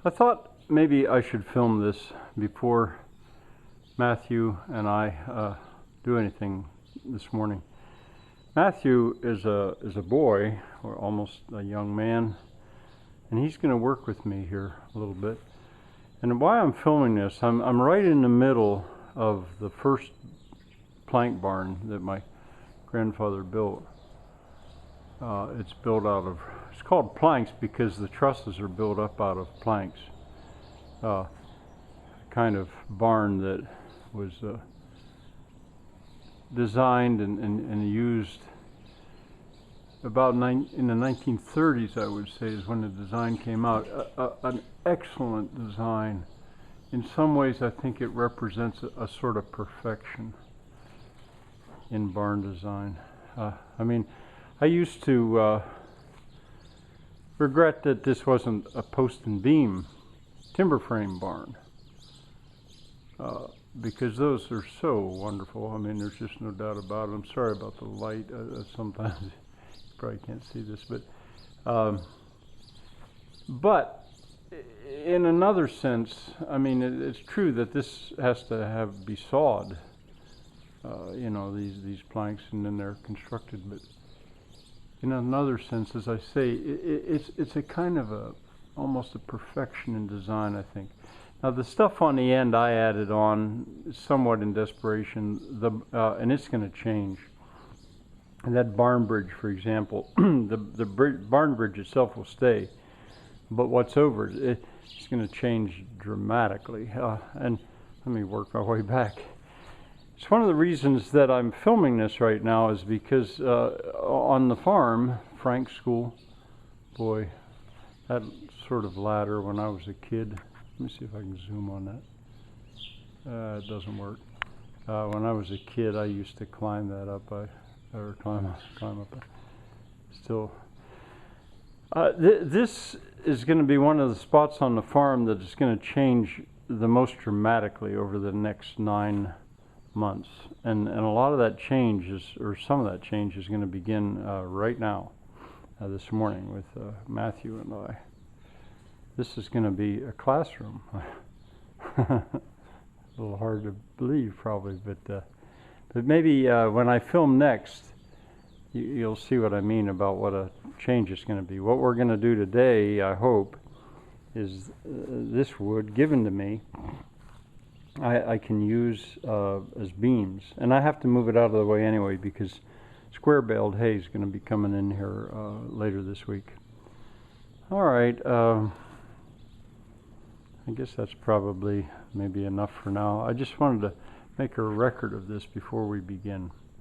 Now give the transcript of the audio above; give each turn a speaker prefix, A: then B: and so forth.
A: I thought maybe I should film this before Matthew and I do anything this morning. Matthew is a boy, or almost a young man, and he's going to work with me here a little bit. And why I'm filming this, I'm right in the middle of the first plank barn that my grandfather built. It's built out of, it's called planks because the trusses are built up out of planks. Kind of barn that was designed and used about in the 1930s, I would say, is when the design came out. An excellent design. In some ways, I think it represents a sort of perfection in barn design. I mean, I used to regret that this wasn't a post and beam timber frame barn, because those are so wonderful. I mean, there's just no doubt about it. I'm sorry about the light. Sometimes you probably can't see this, but in another sense, I mean, it's true that this has to be sawed. You know, these planks, and then they're constructed. But in another sense, as I say, it's a kind of almost a perfection in design, I think. Now the stuff on the end I added on somewhat in desperation, and it's going to change. And that barn bridge, for example, the barn bridge itself will stay, but what's over it's going to change dramatically. And let me work my way back. It's one of the reasons that I'm filming this right now is because on the farm, Frank's school, boy, that sort of ladder when I was a kid. Let me see if I can zoom on that. It doesn't work. When I was a kid, I used to climb that up. Or climb up. Still, this is going to be one of the spots on the farm that is going to change the most dramatically over the next 9 months, and a lot of that change or some of that change is going to begin right now, this morning with Matthew and I. This is going to be a classroom. A little hard to believe, probably, but maybe when I film next, you'll see what I mean about what a change is going to be. What we're going to do today, I hope, is this wood given to me. I can use as beams, and I have to move it out of the way anyway because square-baled hay is going to be coming in here later this week. All right, I guess that's probably maybe enough for now. I just wanted to make a record of this before we begin.